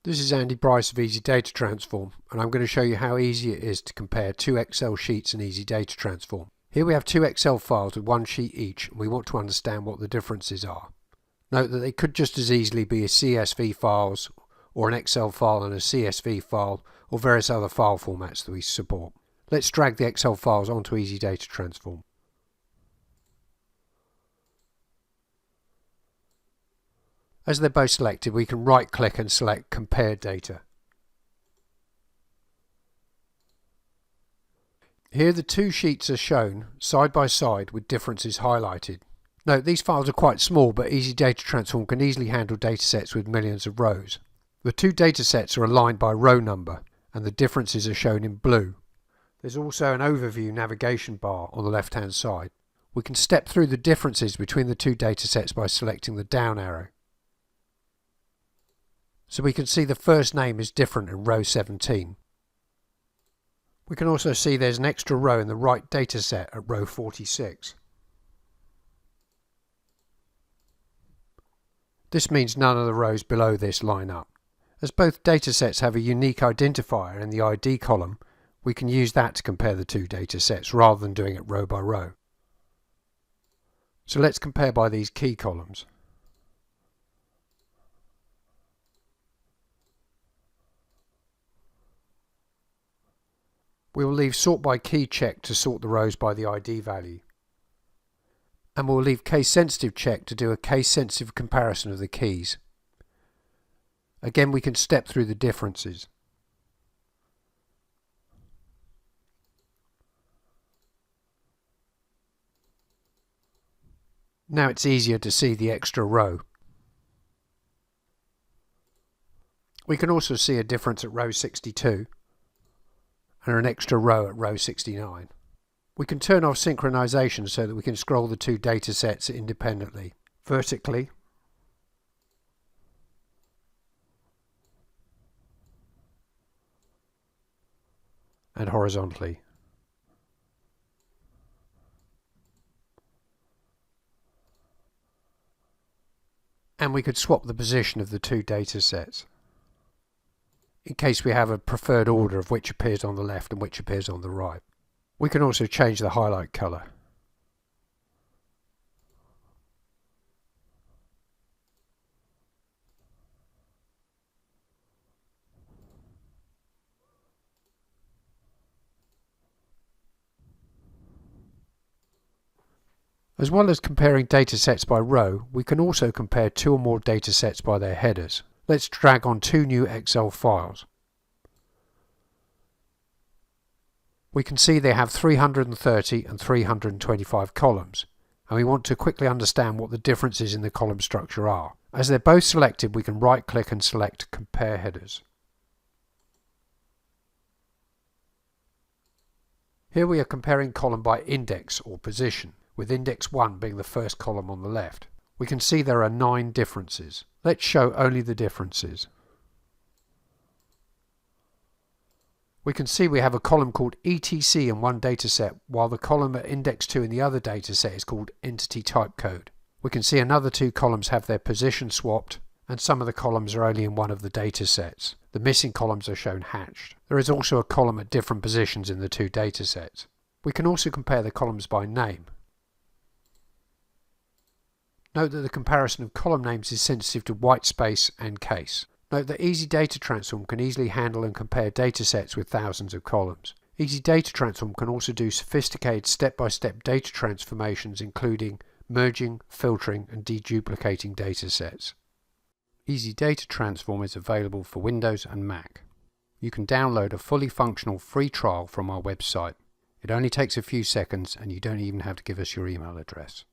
This is Andy Bryce of Easy Data Transform, and I'm going to show you how easy it is to compare two Excel sheets in Easy Data Transform. Here we have two Excel files with one sheet each, and we want to understand what the differences are. Note that they could just as easily be CSV files, or an Excel file and a CSV file, or various other file formats that we support. Let's drag the Excel files onto Easy Data Transform. As they're both selected, we can right-click and select Compare Data. Here the two sheets are shown side by side with differences highlighted. Note these files are quite small, but Easy Data Transform can easily handle datasets with millions of rows. The two datasets are aligned by row number, and the differences are shown in blue. There's also an overview navigation bar on the left-hand side. We can step through the differences between the two datasets by selecting the down arrow. So we can see the first name is different in row 17. We can also see there's an extra row in the right dataset at row 46. This means none of the rows below this line up. As both datasets have a unique identifier in the ID column, we can use that to compare the two datasets rather than doing it row by row. So let's compare by these key columns. We will leave Sort by Key checked to sort the rows by the ID value. And we'll leave Case Sensitive checked to do a case sensitive comparison of the keys. Again, we can step through the differences. Now it's easier to see the extra row. We can also see a difference at row 62. And an extra row at row 69. We can turn off synchronization so that we can scroll the two datasets independently, vertically and horizontally. And we could swap the position of the two datasets, in case we have a preferred order of which appears on the left and which appears on the right. We can also change the highlight colour. As well as comparing datasets by row, we can also compare two or more datasets by their headers. Let's drag on two new Excel files. We can see they have 330 and 325 columns, and we want to quickly understand what the differences in the column structure are. As they're both selected, we can right-click and select Compare Headers. Here we are comparing column by index or position, with index 1 being the first column on the left. We can see there are 9 differences. Let's show only the differences. We can see we have a column called ETC in one dataset, while the column at index 2 in the other dataset is called Entity Type Code. We can see another two columns have their position swapped, and some of the columns are only in one of the datasets. The missing columns are shown hatched. There is also a column at different positions in the two datasets. We can also compare the columns by name. Note that the comparison of column names is sensitive to white space and case. Note that Easy Data Transform can easily handle and compare datasets with thousands of columns. Easy Data Transform can also do sophisticated step-by-step data transformations, including merging, filtering and deduplicating datasets. Easy Data Transform is available for Windows and Mac. You can download a fully functional free trial from our website. It only takes a few seconds and you don't even have to give us your email address.